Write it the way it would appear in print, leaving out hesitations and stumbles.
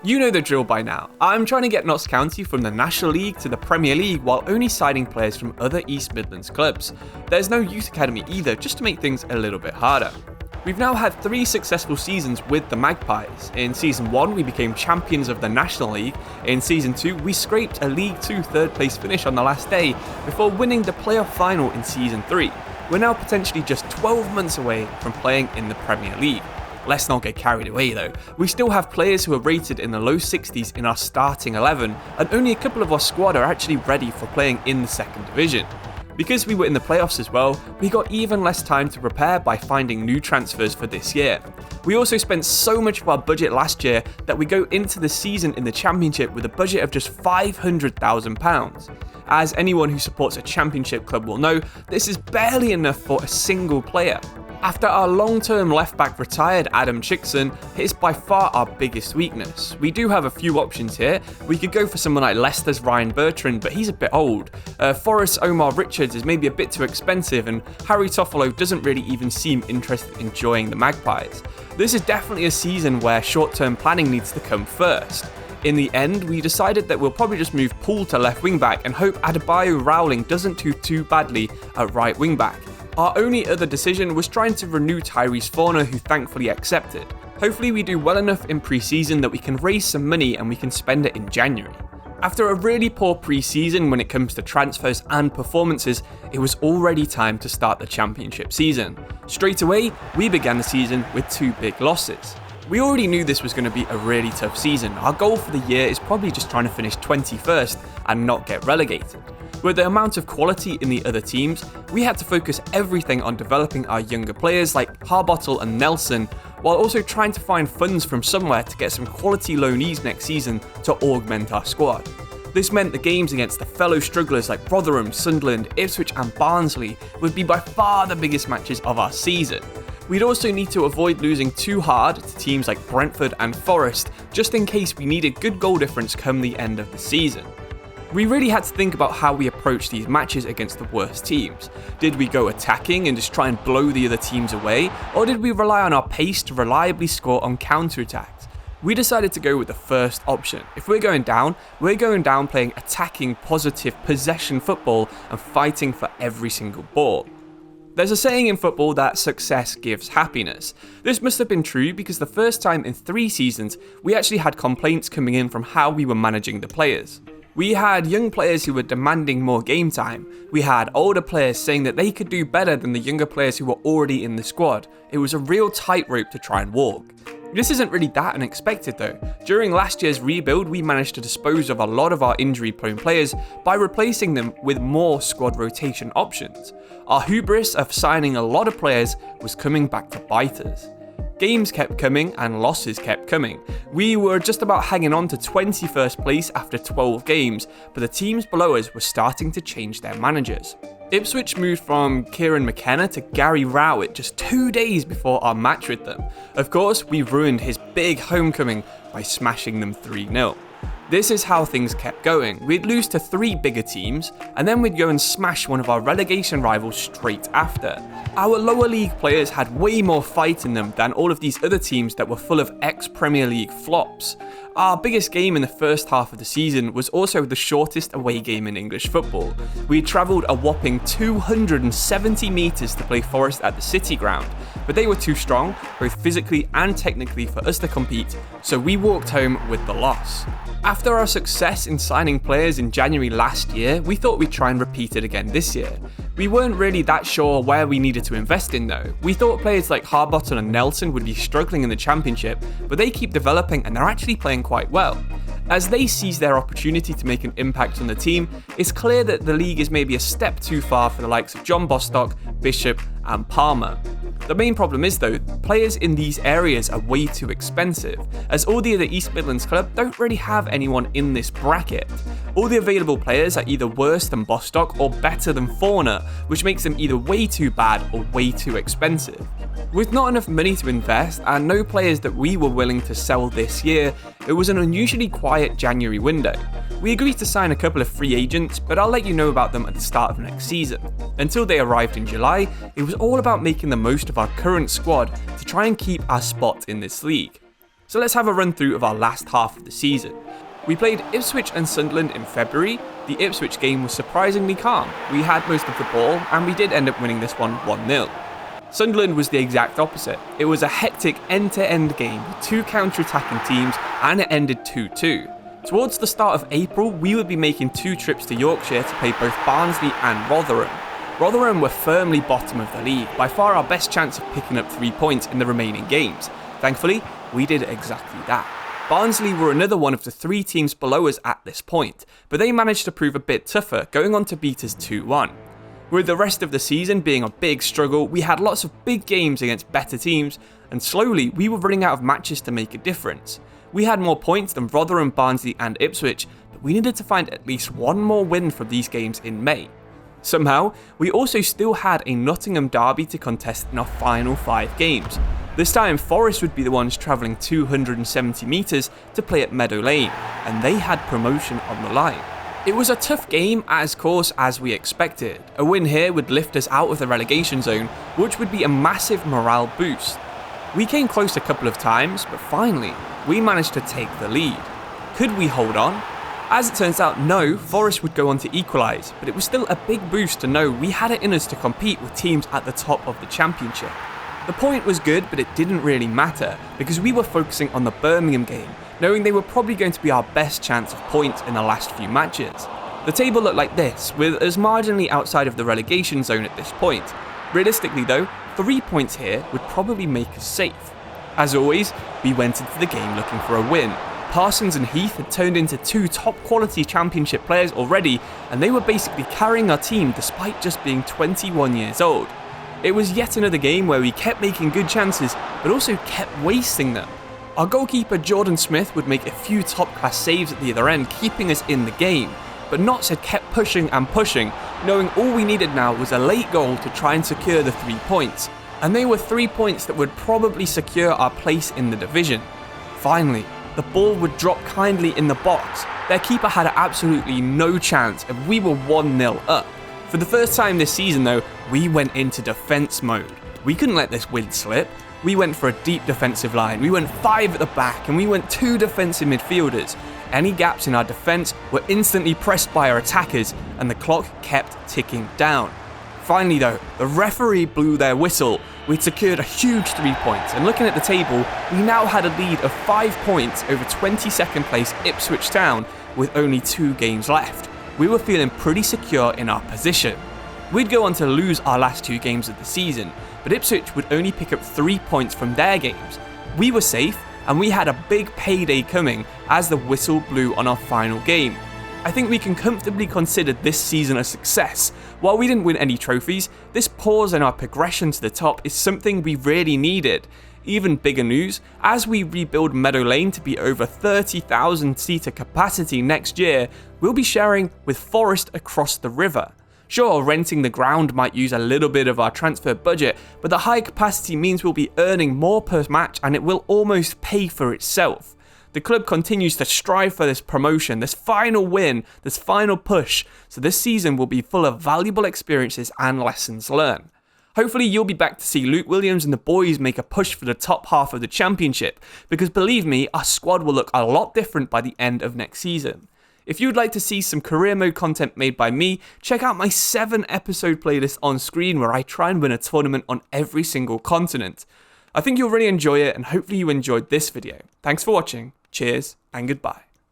You know the drill by now. I'm trying to get Notts County from the National League to the Premier League while only signing players from other East Midlands clubs. There's no youth academy either, just to make things a little bit harder. We've now had 3 successful seasons with the Magpies. In Season 1, we became champions of the National League. In Season 2, we scraped a League 2 third place finish on the last day before winning the playoff final in Season 3. We're now potentially just 12 months away from playing in the Premier League. Let's not get carried away though. We still have players who are rated in the low 60s in our starting 11, and only a couple of our squad are actually ready for playing in the second division. Because we were in the playoffs as well, we got even less time to prepare by finding new transfers for this year. We also spent so much of our budget last year that we go into the season in the Championship with a budget of just £500,000. As anyone who supports a Championship club will know, this is barely enough for a single player. After our long-term left-back retired Adam Chickson, it's by far our biggest weakness. We do have a few options here. We could go for someone like Leicester's Ryan Bertrand, but he's a bit old. Forest's Omar Richards is maybe a bit too expensive, and Harry Toffolo doesn't really even seem interested in joining the Magpies. This is definitely a season where short-term planning needs to come first. In the end, we decided that we'll probably just move Poole to left wing-back and hope Adebayo Rowling doesn't do too badly at right wing-back. Our only other decision was trying to renew Tyrese Forner, who thankfully accepted. Hopefully we do well enough in pre-season that we can raise some money and we can spend it in January. After a really poor pre-season when it comes to transfers and performances, it was already time to start the Championship season. Straight away, we began the season with 2 big losses. We already knew this was going to be a really tough season. Our goal for the year is probably just trying to finish 21st and not get relegated. With the amount of quality in the other teams, we had to focus everything on developing our younger players like Harbottle and Nelson, while also trying to find funds from somewhere to get some quality loanees next season to augment our squad. This meant the games against the fellow strugglers like Rotherham, Sunderland, Ipswich and Barnsley would be by far the biggest matches of our season. We'd also need to avoid losing too hard to teams like Brentford and Forest, just in case we needed good goal difference come the end of the season. We really had to think about how we approach these matches against the worst teams. Did we go attacking and just try and blow the other teams away, or did we rely on our pace to reliably score on counter-attacks? We decided to go with the first option. If we're going down playing attacking, positive, possession football and fighting for every single ball. There's a saying in football that success gives happiness. This must have been true because the first time in 3 seasons, we actually had complaints coming in from how we were managing the players. We had young players who were demanding more game time. We had older players saying that they could do better than the younger players who were already in the squad. It was a real tightrope to try and walk. This isn't really that unexpected though. During last year's rebuild, we managed to dispose of a lot of our injury-prone players by replacing them with more squad rotation options. Our hubris of signing a lot of players was coming back to bite us. Games kept coming and losses kept coming. We were just about hanging on to 21st place after 12 games, but the teams below us were starting to change their managers. Ipswich moved from Kieran McKenna to Gary Rowett just 2 days before our match with them. Of course, we ruined his big homecoming by smashing them 3-0. This is how things kept going. We'd lose to 3 bigger teams, and then we'd go and smash one of our relegation rivals straight after. Our lower league players had way more fight in them than all of these other teams that were full of ex-Premier League flops. Our biggest game in the first half of the season was also the shortest away game in English football. We travelled a whopping 270 metres to play Forest at the City Ground, but they were too strong, both physically and technically, for us to compete, so we walked home with the loss. After our success in signing players in January last year, we thought we'd try and repeat it again this year. We weren't really that sure where we needed to invest in though. We thought players like Harbottle and Nelson would be struggling in the Championship, but they keep developing and they're actually playing quite well. As they seize their opportunity to make an impact on the team, it's clear that the league is maybe a step too far for the likes of John Bostock, Bishop and Palmer. The main problem is though, players in these areas are way too expensive, as all the other East Midlands clubs don't really have anyone in this bracket. All the available players are either worse than Bostock or better than Forner, which makes them either way too bad or way too expensive. With not enough money to invest and no players that we were willing to sell this year, it was an unusually quiet January window. We agreed to sign a couple of free agents, but I'll let you know about them at the start of next season. Until they arrived in July, it was all about making the most of our current squad to try and keep our spot in this league. So let's have a run through of our last half of the season. We played Ipswich and Sunderland in February. The Ipswich game was surprisingly calm. We had most of the ball and we did end up winning this one 1-0. Sunderland was the exact opposite. It was a hectic end-to-end game with two counter-attacking teams and it ended 2-2. Towards the start of April, we would be making 2 trips to Yorkshire to play both Barnsley and Rotherham. Rotherham were firmly bottom of the league, by far our best chance of picking up 3 points in the remaining games. Thankfully, we did exactly that. Barnsley were another one of the 3 teams below us at this point, but they managed to prove a bit tougher, going on to beat us 2-1. With the rest of the season being a big struggle, we had lots of big games against better teams, and slowly we were running out of matches to make a difference. We had more points than Rotherham, Barnsley and Ipswich, but we needed to find at least one more win from these games in May. Somehow, we also still had a Nottingham derby to contest in our final 5 games. This time, Forest would be the ones travelling 270 metres to play at Meadow Lane, and they had promotion on the line. It was a tough game as we expected. A win here would lift us out of the relegation zone, which would be a massive morale boost. We came close a couple of times, but finally, we managed to take the lead. Could we hold on? As it turns out, no, Forest would go on to equalise, but it was still a big boost to know we had it in us to compete with teams at the top of the championship. The point was good, but it didn't really matter, because we were focusing on the Birmingham game, knowing they were probably going to be our best chance of points in the last few matches. The table looked like this, with us marginally outside of the relegation zone at this point. Realistically though, 3 points here would probably make us safe. As always, we went into the game looking for a win. Parsons and Heath had turned into 2 top quality championship players already, and they were basically carrying our team despite just being 21 years old. It was yet another game where we kept making good chances, but also kept wasting them. Our goalkeeper Jordan Smith would make a few top class saves at the other end, keeping us in the game, but Notts had kept pushing and pushing, knowing all we needed now was a late goal to try and secure the 3 points, and they were 3 points that would probably secure our place in the division. Finally, the ball would drop kindly in the box. Their keeper had absolutely no chance and we were 1-0 up. For the first time this season though, we went into defence mode. We couldn't let this win slip. We went for a deep defensive line, we went 5 at the back and we went 2 defensive midfielders. Any gaps in our defence were instantly pressed by our attackers and the clock kept ticking down. Finally though, the referee blew their whistle. We'd secured a huge 3 points, and looking at the table, we now had a lead of 5 points over 22nd place Ipswich Town with only 2 games left. We were feeling pretty secure in our position. We'd go on to lose our last 2 games of the season, but Ipswich would only pick up 3 points from their games. We were safe, and we had a big payday coming as the whistle blew on our final game. I think we can comfortably consider this season a success. While we didn't win any trophies, this pause in our progression to the top is something we really needed. Even bigger news, as we rebuild Meadow Lane to be over 30,000 seater capacity next year, we'll be sharing with Forest across the river. Sure, renting the ground might use a little bit of our transfer budget, but the high capacity means we'll be earning more per match and it will almost pay for itself. The club continues to strive for this promotion, this final win, this final push, so this season will be full of valuable experiences and lessons learned. Hopefully you'll be back to see Luke Williams and the boys make a push for the top half of the championship, because believe me, our squad will look a lot different by the end of next season. If you'd like to see some career mode content made by me, check out my 7-episode playlist on screen where I try and win a tournament on every single continent. I think you'll really enjoy it and hopefully you enjoyed this video. Thanks for watching, cheers and goodbye.